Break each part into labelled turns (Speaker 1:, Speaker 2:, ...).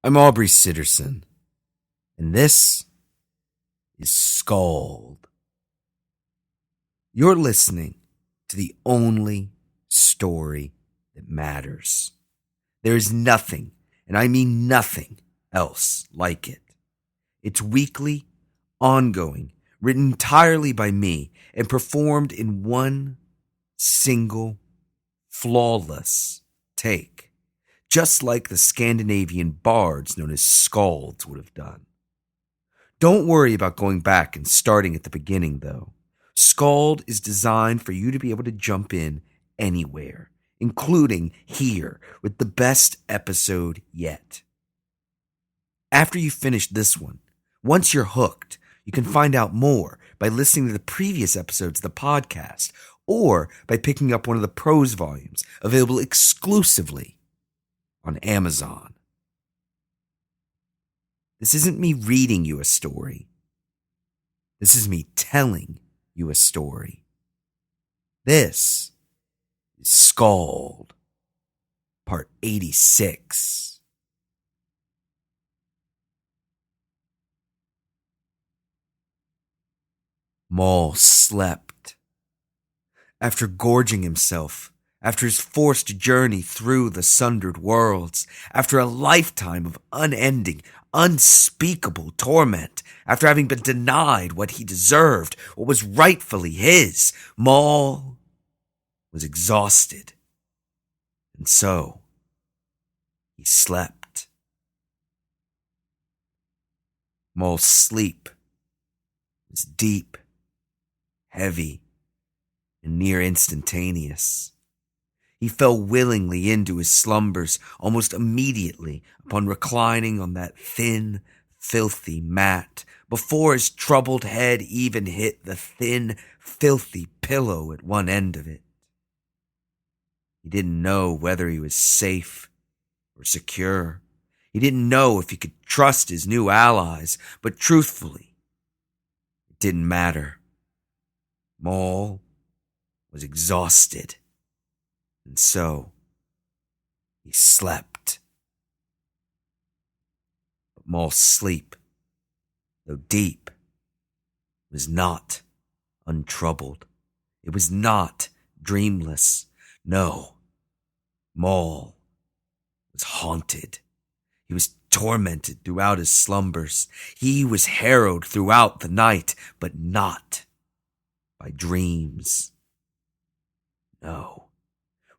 Speaker 1: I'm Aubrey Sitterson, and this is SKALD. You're listening to the only story that matters. There is nothing, and I mean nothing, else like it. It's weekly, ongoing, written entirely by me, and performed in one single, flawless take, just like the Scandinavian bards known as SKALDs would have done. Don't worry about going back and starting at the beginning, though. SKALD is designed for you to be able to jump in anywhere, including here with the best episode yet. After you finish this one, once you're hooked, you can find out more by listening to the previous episodes of the podcast or by picking up one of the prose volumes available exclusively on Amazon. This isn't me reading you a story. This is me telling you a story. This is SKALD, part 86. Maul slept. After gorging himself, after his forced journey through the sundered worlds, after a lifetime of unending, unspeakable torment, after having been denied what he deserved, what was rightfully his, Maul was exhausted. And so, he slept. Maul's sleep was deep, heavy, and near instantaneous. He fell willingly into his slumbers almost immediately upon reclining on that thin, filthy mat, before his troubled head even hit the thin, filthy pillow at one end of it. He didn't know whether he was safe or secure. He didn't know if he could trust his new allies, but truthfully, it didn't matter. Maul was exhausted, and so he slept. But Maul's sleep, though deep, was not untroubled. It was not dreamless. No, Maul was haunted. He was tormented throughout his slumbers. He was harrowed throughout the night, but not by dreams. No,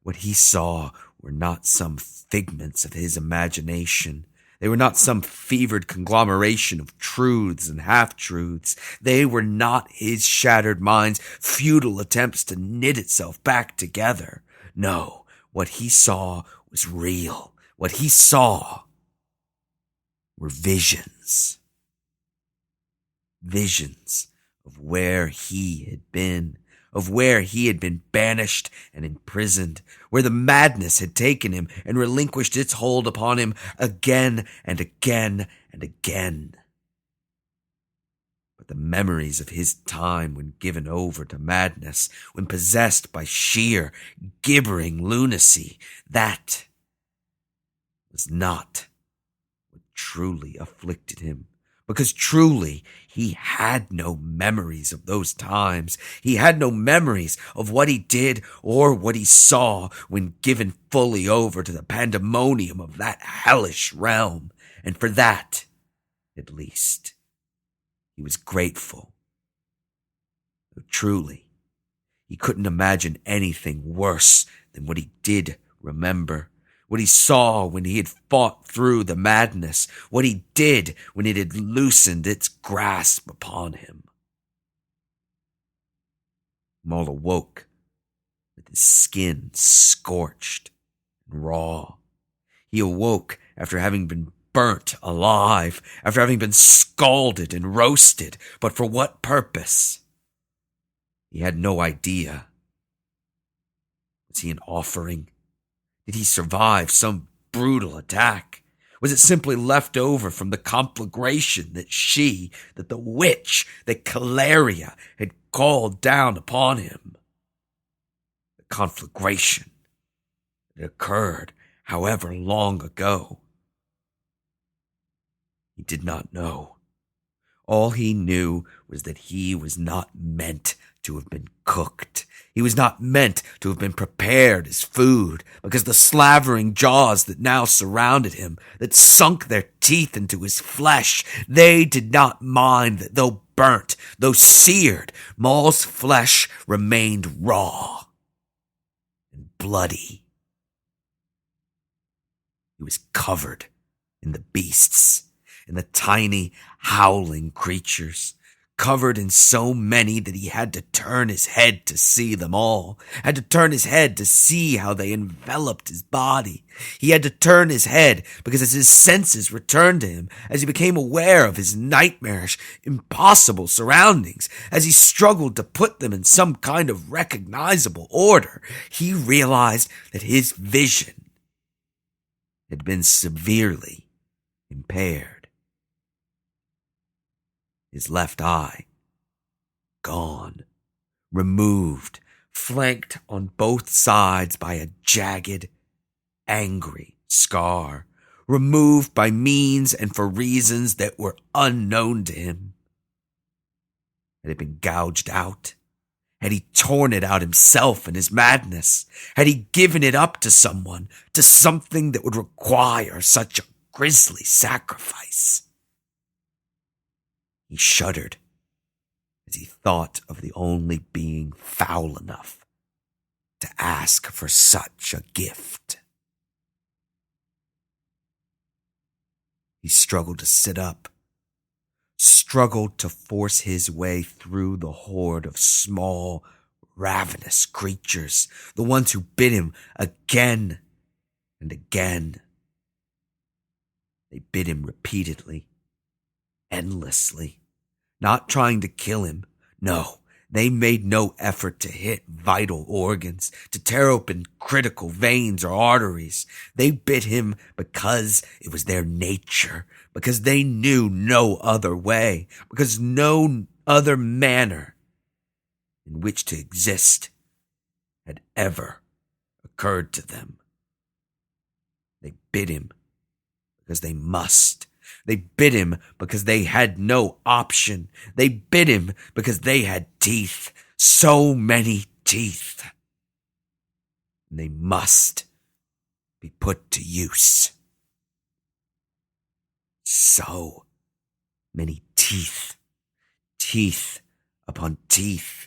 Speaker 1: what he saw were not some figments of his imagination. They were not some fevered conglomeration of truths and half-truths. They were not his shattered mind's futile attempts to knit itself back together. No, what he saw was real. What he saw were visions. Visions of where he had been, of where he had been banished and imprisoned, where the madness had taken him and relinquished its hold upon him again and again and again. But the memories of his time when given over to madness, when possessed by sheer, gibbering lunacy, that was not what truly afflicted him. Because truly, he had no memories of those times. He had no memories of what he did or what he saw when given fully over to the pandemonium of that hellish realm. And for that, at least, he was grateful. Though truly, he couldn't imagine anything worse than what he did remember. What he saw when he had fought through the madness, what he did when it had loosened its grasp upon him. Maul awoke with his skin scorched and raw. He awoke after having been burnt alive, after having been scalded and roasted, but for what purpose? He had no idea. Was he an offering? Did he survive some brutal attack? Was it simply left over from the conflagration that the witch, that Caleria had called down upon him? The conflagration that occurred however long ago. He did not know. All he knew was that he was not meant to have been cooked. He was not meant to have been prepared as food, because the slavering jaws that now surrounded him, that sunk their teeth into his flesh, they did not mind that though burnt, though seared, Maul's flesh remained raw and bloody. He was covered in the beasts, in the tiny, howling creatures, covered in so many that he had to turn his head to see them all, had to turn his head to see how they enveloped his body. He had to turn his head because as his senses returned to him, as he became aware of his nightmarish, impossible surroundings, as he struggled to put them in some kind of recognizable order, he realized that his vision had been severely impaired. His left eye, gone, removed, flanked on both sides by a jagged, angry scar, removed by means and for reasons that were unknown to him. Had it been gouged out? Had he torn it out himself in his madness? Had he given it up to someone, to something that would require such a grisly sacrifice? He shuddered as he thought of the only being foul enough to ask for such a gift. He struggled to sit up, struggled to force his way through the horde of small, ravenous creatures, the ones who bit him again and again. They bit him repeatedly, endlessly, not trying to kill him. No, they made no effort to hit vital organs, to tear open critical veins or arteries. They bit him because it was their nature, because they knew no other way, because no other manner in which to exist had ever occurred to them. They bit him because they must. They bit him because they had no option. They bit him because they had teeth, so many teeth. And they must be put to use. So many teeth, teeth upon teeth,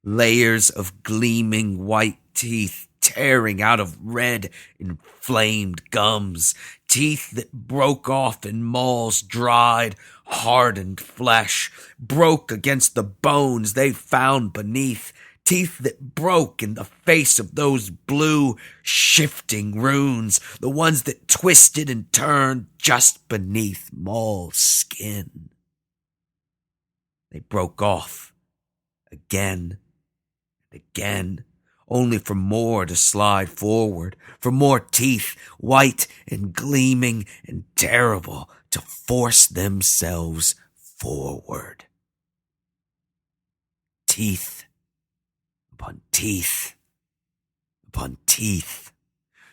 Speaker 1: layers of gleaming white teeth tearing out of red, inflamed gums, teeth that broke off in Maul's dried, hardened flesh, broke against the bones they found beneath, teeth that broke in the face of those blue, shifting runes, the ones that twisted and turned just beneath Maul's skin. They broke off again and again, only for more to slide forward, for more teeth, white and gleaming and terrible, to force themselves forward. Teeth upon teeth upon teeth.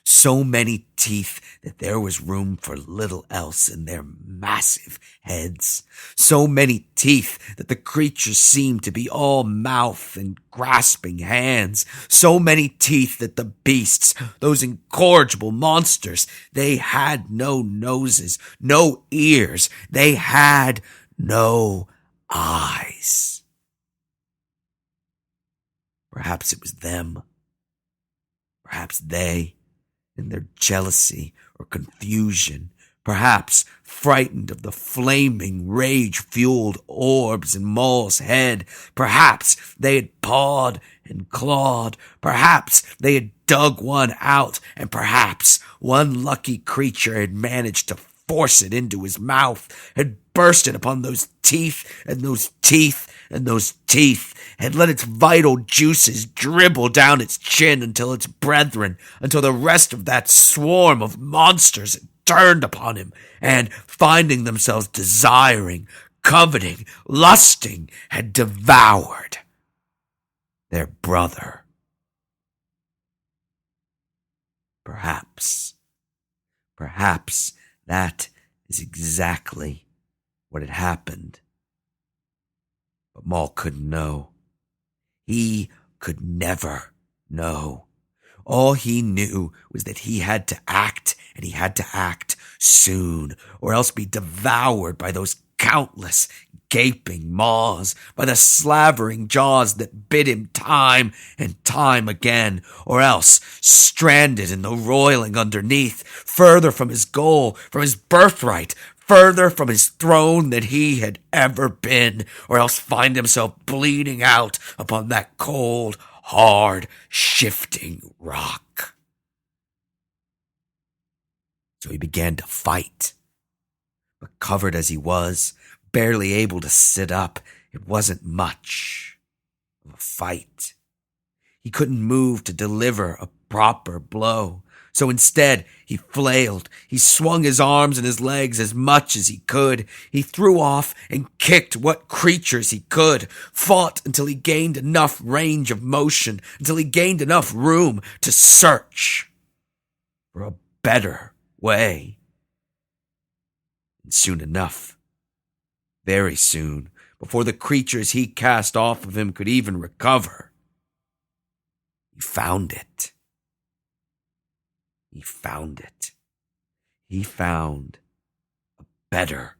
Speaker 1: So many teeth that there was room for little else in their massive heads. So many teeth that the creatures seemed to be all mouth and grasping hands. So many teeth that the beasts, those incorrigible monsters, they had no noses, no ears. They had no eyes. Perhaps it was them. Perhaps they, in their jealousy or confusion, perhaps frightened of the flaming, rage-fueled orbs in Maul's head, perhaps they had pawed and clawed, perhaps they had dug one out, and perhaps one lucky creature had managed to force it into his mouth, had burst it upon those teeth and those teeth and those teeth, had let its vital juices dribble down its chin until its brethren, until the rest of that swarm of monsters had turned upon him, and, finding themselves desiring, coveting, lusting, had devoured their brother. Perhaps that is exactly what had happened. But Maul couldn't know. He could never know. All he knew was that he had to act, and he had to act soon, or else be devoured by those countless gaping maws, by the slavering jaws that bit him time and time again, or else stranded in the roiling underneath, further from his goal, from his birthright, further from his throne than he had ever been, or else find himself bleeding out upon that cold, hard, shifting rock. So he began to fight. But covered as he was, barely able to sit up, it wasn't much of a fight. He couldn't move to deliver a proper blow. So instead, he flailed. He swung his arms and his legs as much as he could. He threw off and kicked what creatures he could, fought until he gained enough range of motion, until he gained enough room to search for a better way. And soon enough, very soon, before the creatures he cast off of him could even recover, he found it. He found it. He found a better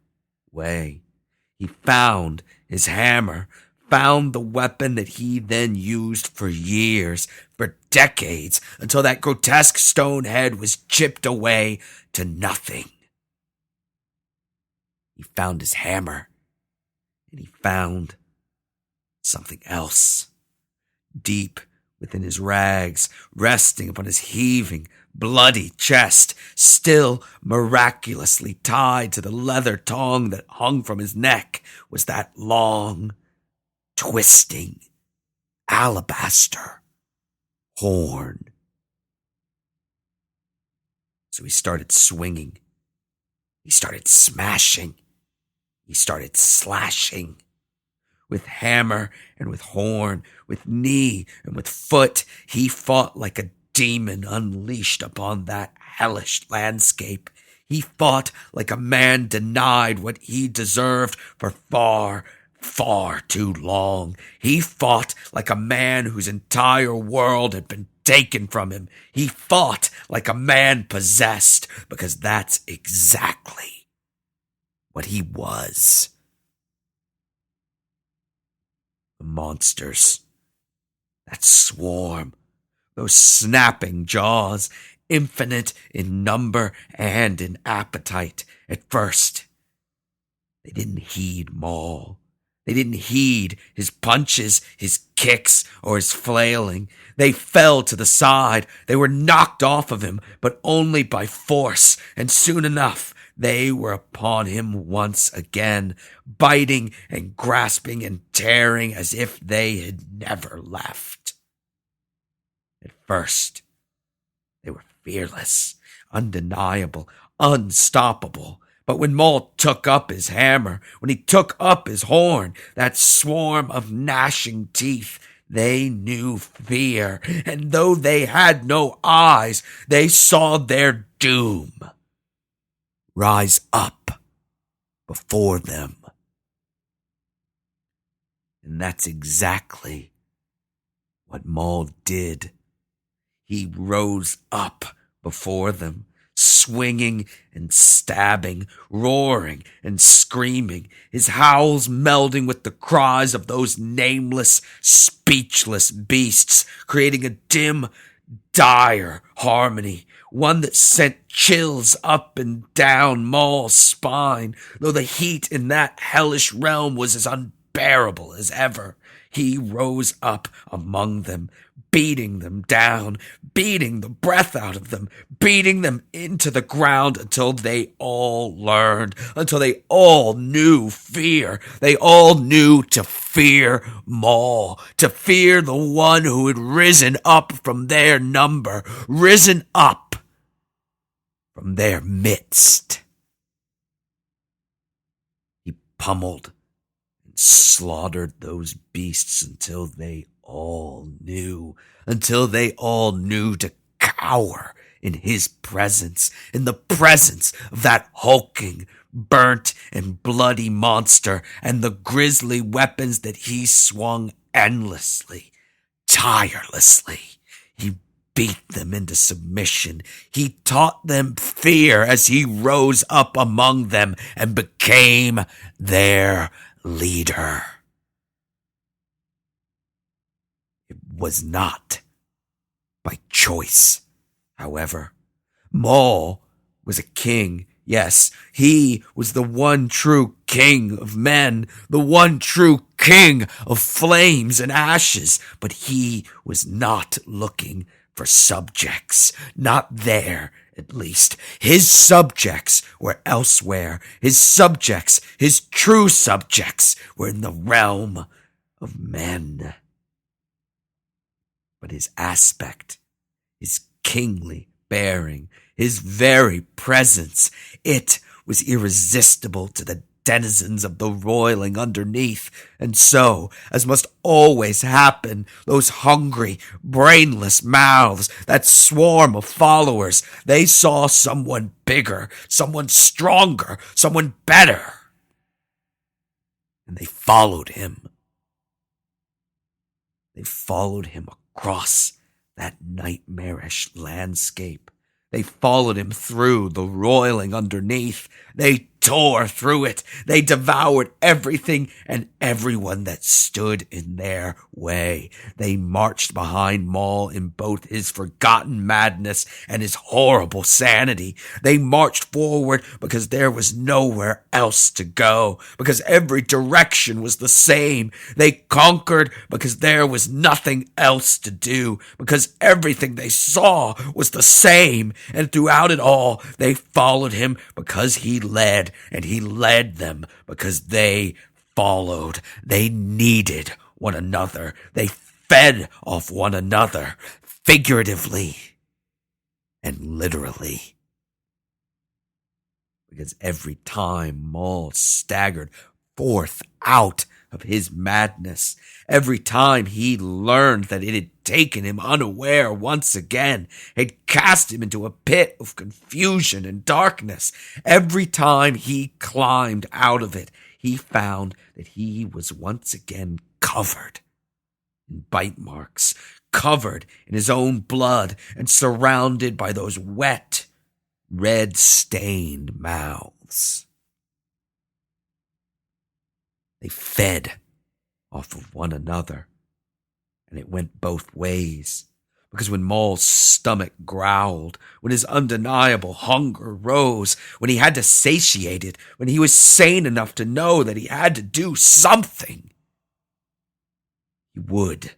Speaker 1: way. He found his hammer, found the weapon that he then used for years, for decades, until that grotesque stone head was chipped away to nothing. He found his hammer, and he found something else, deep within his rags, resting upon his heaving, bloody chest, still miraculously tied to the leather tongue that hung from his neck, was that long, twisting, alabaster horn. So he started swinging. He started smashing. He started slashing. With hammer and with horn, with knee and with foot, he fought like a demon unleashed upon that hellish landscape. He fought like a man denied what he deserved for far, far too long. He fought like a man whose entire world had been taken from him. He fought like a man possessed, because that's exactly what he was. The monsters, that swarm, those snapping jaws, infinite in number and in appetite. At first, they didn't heed Maul. They didn't heed his punches, his kicks, or his flailing. They fell to the side. They were knocked off of him, but only by force, and soon enough, they were upon him once again, biting and grasping and tearing as if they had never left. At first, they were fearless, undeniable, unstoppable. But when Maul took up his hammer, when he took up his horn, that swarm of gnashing teeth, they knew fear. And though they had no eyes, they saw their doom rise up before them. And that's exactly what Maul did. He rose up before them, swinging and stabbing, roaring and screaming, his howls melding with the cries of those nameless, speechless beasts, creating a dim, dire harmony, one that sent chills up and down Maul's spine, though the heat in that hellish realm was as unbearable as ever. He rose up among them, beating them down, beating the breath out of them, beating them into the ground until they all learned, until they all knew fear. They all knew to fear Maul, to fear the one who had risen up from their number, risen up from their midst. He pummeled and slaughtered those beasts until they all knew to cower in his presence, in the presence of that hulking, burnt and bloody monster, and the grisly weapons that he swung endlessly, tirelessly. He beat them into submission. He taught them fear as he rose up among them and became their leader. It was not by choice, however. Maul was a king. Yes, he was the one true king of men, the one true king of flames and ashes, but he was not looking for subjects. Not there, at least. His subjects were elsewhere. His subjects, his true subjects, were in the realm of men. But his aspect, his kingly bearing, his very presence, it was irresistible to the denizens of the roiling underneath, and so, as must always happen, those hungry, brainless mouths, that swarm of followers, they saw someone bigger, someone stronger, someone better, and they followed him. They followed him across that nightmarish landscape. They followed him through the roiling underneath. They tore through it. They devoured everything and everyone that stood in their way. They marched behind Maul in both his forgotten madness and his horrible sanity. They marched forward because there was nowhere else to go, because every direction was the same. They conquered because there was nothing else to do, because everything they saw was the same, and throughout it all, they followed him because he led, and he led them because they followed. They needed one another. They fed off one another, figuratively and literally. Because every time Maul staggered forth out of his madness, every time he learned that it had taken him unaware once again, had cast him into a pit of confusion and darkness, every time he climbed out of it, he found that he was once again covered in bite marks, covered in his own blood, and surrounded by those wet, red-stained mouths. They fed off of one another, and it went both ways. Because when Maul's stomach growled, when his undeniable hunger rose, when he had to satiate it, when he was sane enough to know that he had to do something, he would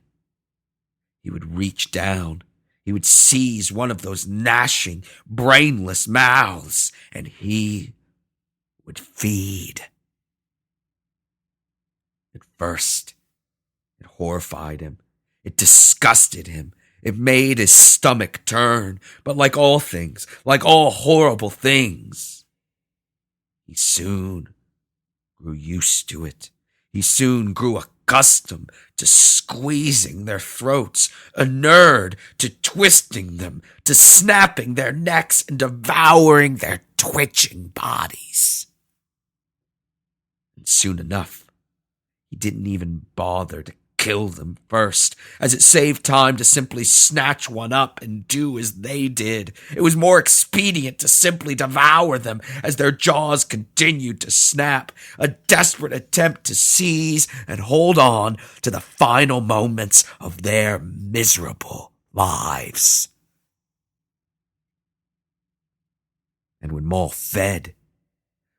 Speaker 1: reach down. He would seize one of those gnashing, brainless mouths, and he would feed. At first, it horrified him. It disgusted him. It made his stomach turn. But like all things, like all horrible things, he soon grew used to it. He soon grew accustomed to squeezing their throats, inured to twisting them, to snapping their necks and devouring their twitching bodies. And soon enough, he didn't even bother to kill them first, as it saved time to simply snatch one up and do as they did. It was more expedient to simply devour them as their jaws continued to snap, a desperate attempt to seize and hold on to the final moments of their miserable lives. And when Maul fed,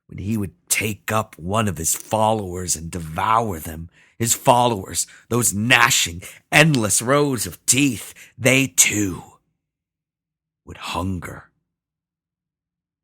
Speaker 1: when he would take up one of his followers and devour them, his followers, those gnashing, endless rows of teeth, they too would hunger.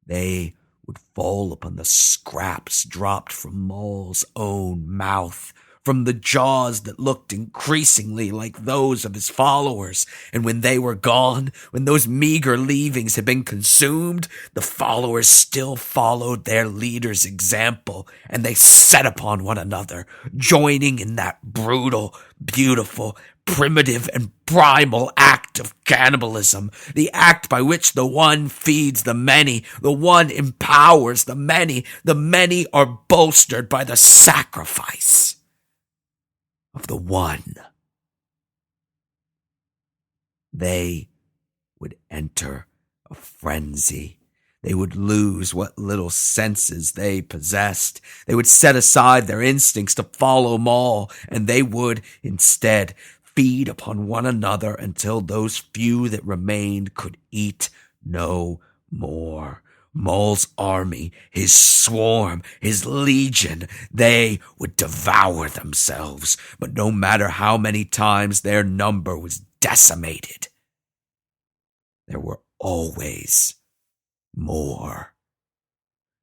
Speaker 1: They would fall upon the scraps dropped from Maul's own mouth, from the jaws that looked increasingly like those of his followers. And when they were gone, when those meager leavings had been consumed, the followers still followed their leader's example, and they set upon one another, joining in that brutal, beautiful, primitive, and primal act act of cannibalism, the act by which the one feeds the many, the one empowers the many are bolstered by the sacrifice of the one. They would enter a frenzy. They would lose what little senses they possessed. They would set aside their instincts to follow Maul, and they would instead feed upon one another until those few that remained could eat no more. Maul's army, his swarm, his legion, they would devour themselves, but no matter how many times their number was decimated, there were always more.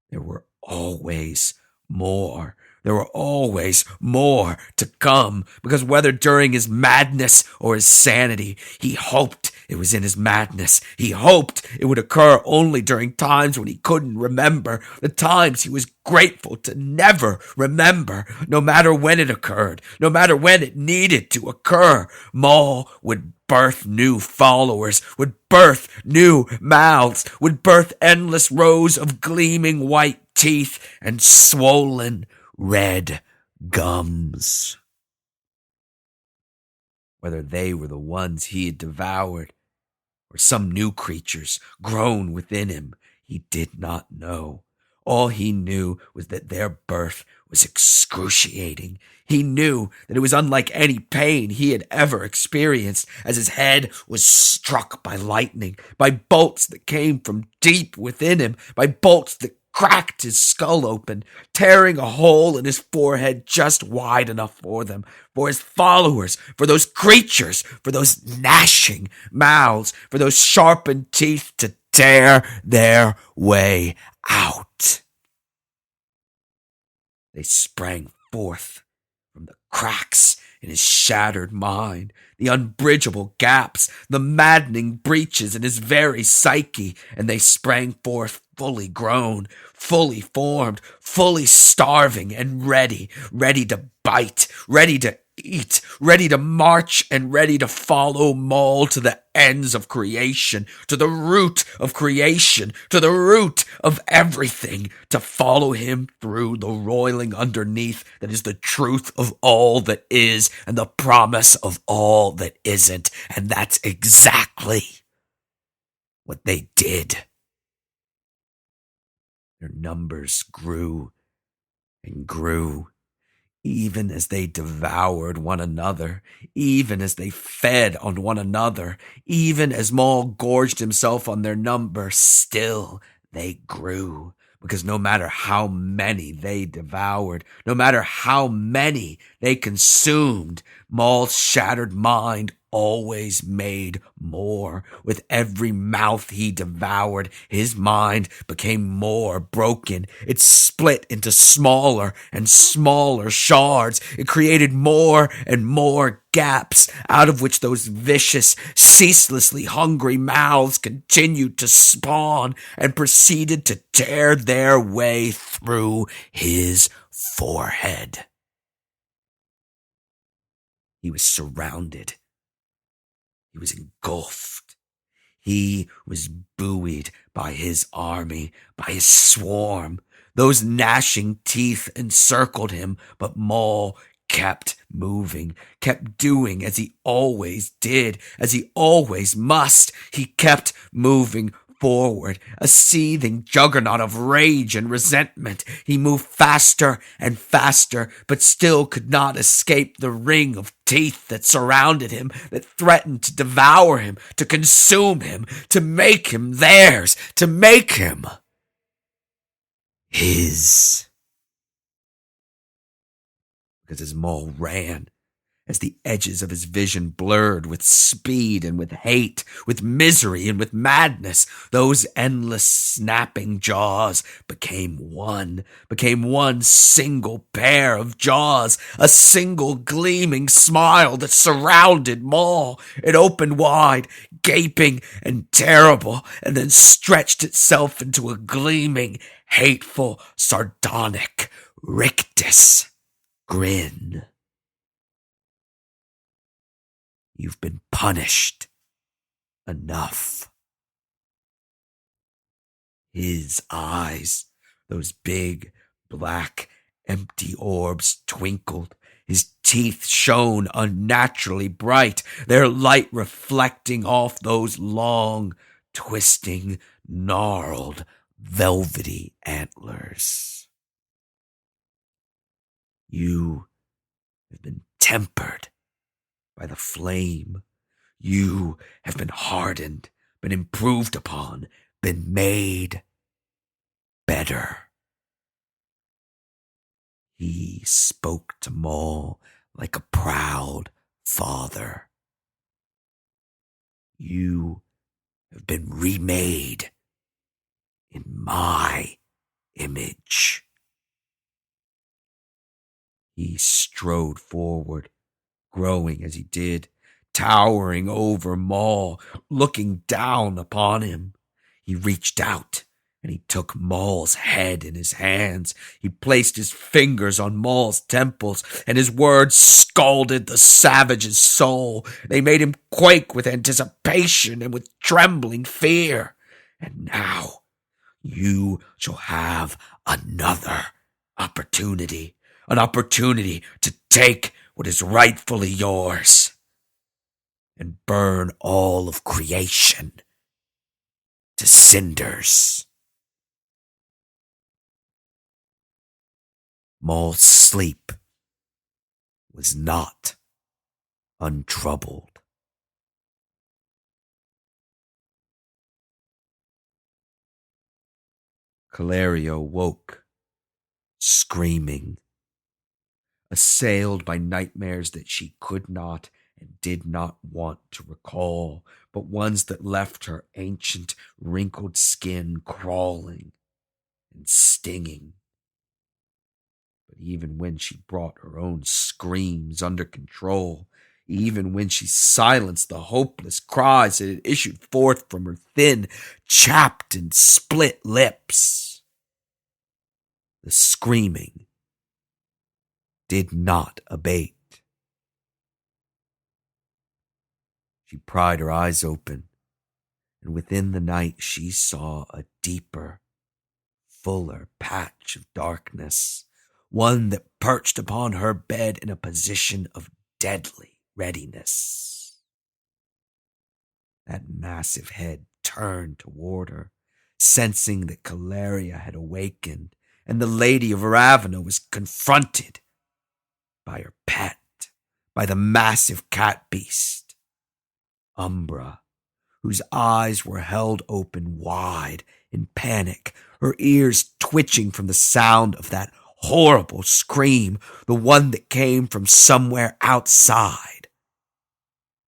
Speaker 1: There were always more. There were always more to come, because whether during his madness or his sanity, he hoped it was in his madness. He hoped it would occur only during times when he couldn't remember, the times he was grateful to never remember. No matter when it occurred, no matter when it needed to occur, Maul would birth new followers, would birth new mouths, would birth endless rows of gleaming white teeth and swollen red gums. Whether they were the ones he had devoured or some new creatures grown within him, he did not know. All he knew was that their birth was excruciating. He knew that it was unlike any pain he had ever experienced, as his head was struck by lightning, by bolts that came from deep within him, by bolts that cracked his skull open, tearing a hole in his forehead just wide enough for them, for his followers, for those creatures, for those gnashing mouths, for those sharpened teeth to tear their way out. They sprang forth from the cracks in his shattered mind, the unbridgeable gaps, the maddening breaches in his very psyche, and they sprang forth fully grown, fully formed, fully starving and ready to bite, ready to eat, ready to march, and ready to follow Maul to the ends of creation, to the root of creation, to the root of everything, to follow him through the roiling underneath that is the truth of all that is and the promise of all that isn't. And that's exactly what they did. Their numbers grew and grew, even as they devoured one another, even as they fed on one another, even as Maul gorged himself on their number, still they grew. Because no matter how many they devoured, no matter how many they consumed, Maul's shattered mind always made more. With every mouth he devoured, his mind became more broken. It split into smaller and smaller shards. It created more and more gaps, out of which those vicious, ceaselessly hungry mouths continued to spawn and proceeded to tear their way through his forehead. He was surrounded. He was engulfed. He was buoyed by his army, by his swarm. Those gnashing teeth encircled him, but Maul kept moving, kept doing as he always did, as he always must. He kept moving forward, a seething juggernaut of rage and resentment. He moved faster and faster, but still could not escape the ring of teeth that surrounded him, that threatened to devour him, to consume him, to make him theirs, to make him his. Because as Maul ran, as the edges of his vision blurred with speed and with hate, with misery and with madness, those endless snapping jaws became one single pair of jaws, a single gleaming smile that surrounded Maul. It opened wide, gaping and terrible, and then stretched itself into a gleaming, hateful, sardonic, rictus grin. You've been punished, enough. His eyes, those big, black, empty orbs, twinkled. His teeth shone unnaturally bright, their light reflecting off those long, twisting, gnarled, velvety antlers. You have been tempered by the flame. You have been hardened, been improved upon, been made better. He spoke to Maul like a proud father. You have been remade in my image. He strode forward, growing as he did, towering over Maul, looking down upon him. He reached out and he took Maul's head in his hands. He placed his fingers on Maul's temples, and his words scalded the savage's soul. They made him quake with anticipation and with trembling fear. And now you shall have another opportunity, an opportunity to take what is rightfully yours and burn all of creation to cinders. Maul's sleep was not untroubled. Calerio woke, screaming, assailed by nightmares that she could not and did not want to recall, but ones that left her ancient, wrinkled skin crawling and stinging. But even when she brought her own screams under control, even when she silenced the hopeless cries that had issued forth from her thin, chapped, and split lips, the screaming did not abate. She pried her eyes open, and within the night she saw a deeper, fuller patch of darkness, one that perched upon her bed in a position of deadly readiness. That massive head turned toward her, sensing that Caleria had awakened, and the Lady of Ravenna was confronted by her pet, by the massive cat beast, Umbra, whose eyes were held open wide in panic, her ears twitching from the sound of that horrible scream, the one that came from somewhere outside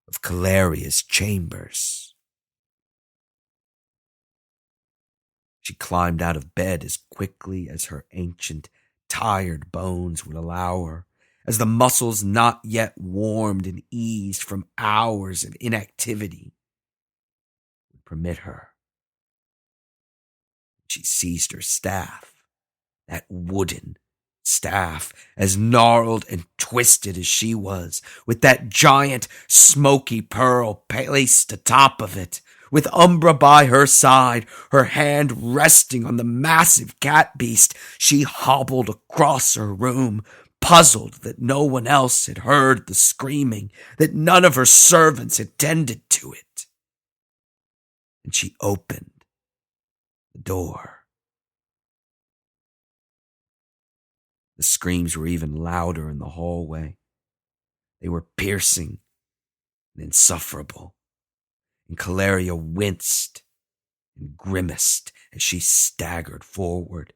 Speaker 1: of Caleria's chambers. She climbed out of bed as quickly as her ancient, tired bones would allow her, as the muscles not yet warmed and eased from hours of inactivity would permit her. She seized her staff, that wooden staff, as gnarled and twisted as she was, with that giant smoky pearl placed atop of it, with Umbra by her side, her hand resting on the massive cat beast. She hobbled across her room, puzzled that no one else had heard the screaming, that none of her servants had tended to it. And she opened the door. The screams were even louder in the hallway. They were piercing and insufferable, and Caleria winced and grimaced as she staggered forward.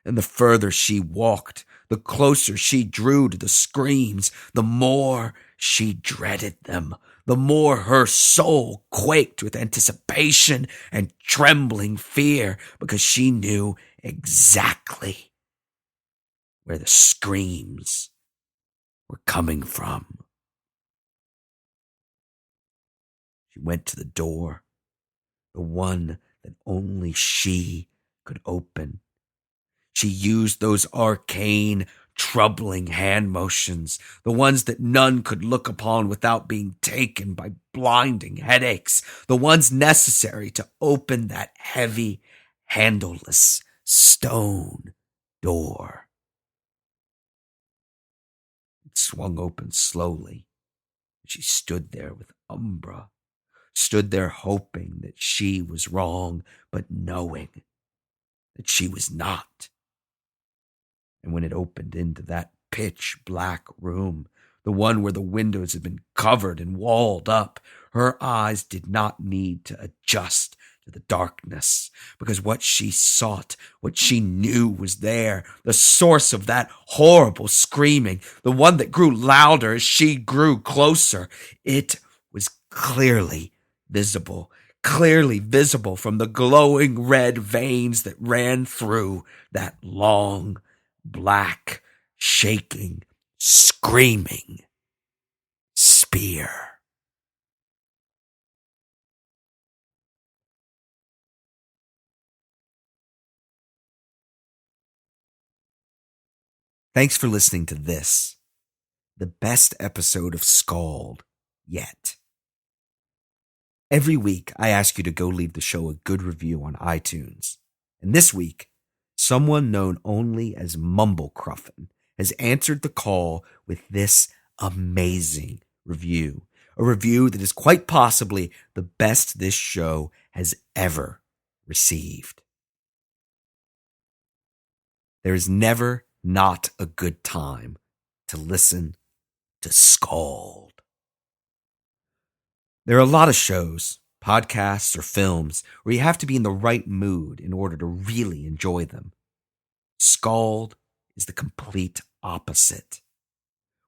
Speaker 1: And the further she walked, the closer she drew to the screams, the more she dreaded them, the more her soul quaked with anticipation and trembling fear, because she knew exactly where the screams were coming from. She went to the door, the one that only she could open. She used those arcane, troubling hand motions, the ones that none could look upon without being taken by blinding headaches, the ones necessary to open that heavy, handleless stone door. It swung open slowly. She stood there with Umbra, stood there hoping that she was wrong, but knowing that she was not. And when it opened into that pitch black room, the one where the windows had been covered and walled up, her eyes did not need to adjust to the darkness, because what she sought, what she knew was there, the source of that horrible screaming, the one that grew louder as she grew closer, it was clearly visible from the glowing red veins that ran through that long, black, shaking, screaming spear. Thanks for listening to this, the best episode of SKALD yet. Every week, I ask you to go leave the show a good review on iTunes. And this week, someone known only as Mumblecruffin has answered the call with this amazing review. A review that is quite possibly the best this show has ever received. There is never not a good time to listen to SKALD. There are a lot of shows, podcasts, or films where you have to be in the right mood in order to really enjoy them. SKALD is the complete opposite.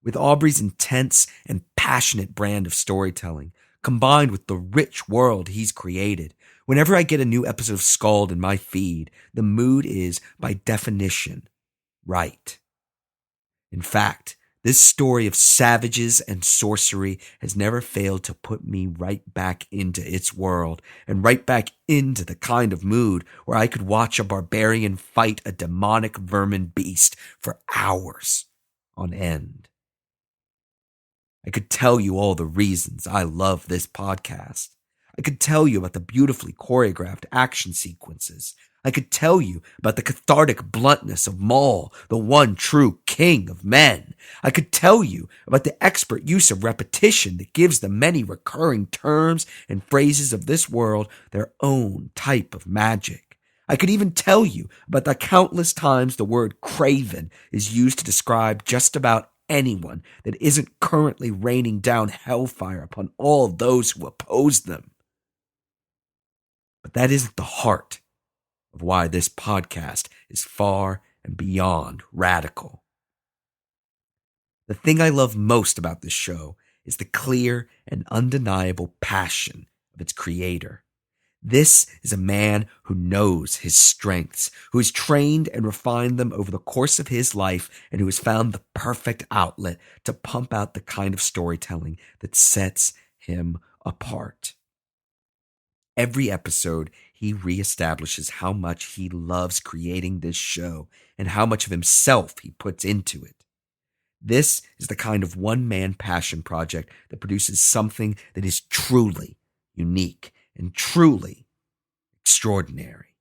Speaker 1: With Aubrey's intense and passionate brand of storytelling, combined with the rich world he's created, whenever I get a new episode of SKALD in my feed, the mood is, by definition, right. In fact, this story of savages and sorcery has never failed to put me right back into its world and right back into the kind of mood where I could watch a barbarian fight a demonic vermin beast for hours on end. I could tell you all the reasons I love this podcast. I could tell you about the beautifully choreographed action sequences. I could tell you about the cathartic bluntness of Maul, the one true king of men. I could tell you about the expert use of repetition that gives the many recurring terms and phrases of this world their own type of magic. I could even tell you about the countless times the word craven is used to describe just about anyone that isn't currently raining down hellfire upon all those who oppose them. But that isn't the heart of why this podcast is far and beyond radical. The thing I love most about this show is the clear and undeniable passion of its creator. This is a man who knows his strengths, who has trained and refined them over the course of his life, and who has found the perfect outlet to pump out the kind of storytelling that sets him apart. Every episode, he reestablishes how much he loves creating this show and how much of himself he puts into it. This is the kind of one-man passion project that produces something that is truly unique and truly extraordinary.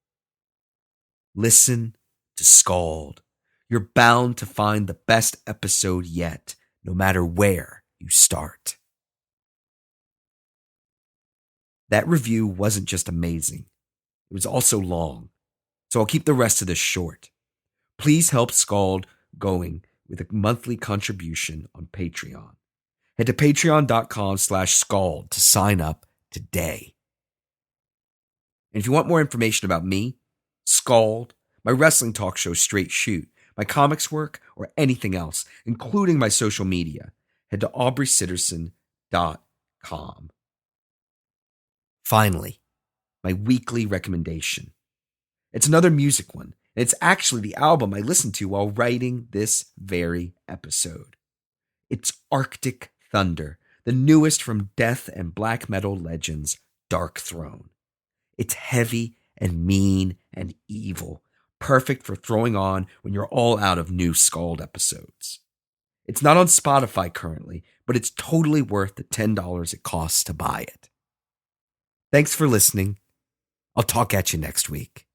Speaker 1: Listen to SKALD. You're bound to find the best episode yet, no matter where you start. That review wasn't just amazing, it was also long, so I'll keep the rest of this short. Please help SKALD going with a monthly contribution on Patreon. Head to patreon.com/SKALD to sign up today. And if you want more information about me, SKALD, my wrestling talk show Straight Shoot, my comics work, or anything else, including my social media, head to aubreycitterson.com. Finally, my weekly recommendation. It's another music one, and it's actually the album I listened to while writing this very episode. It's Arctic Thunder, the newest from death and black metal legends Dark Throne. It's heavy and mean and evil, perfect for throwing on when you're all out of new SKALD episodes. It's not on Spotify currently, but it's totally worth the $10 it costs to buy it. Thanks for listening. I'll talk at you next week.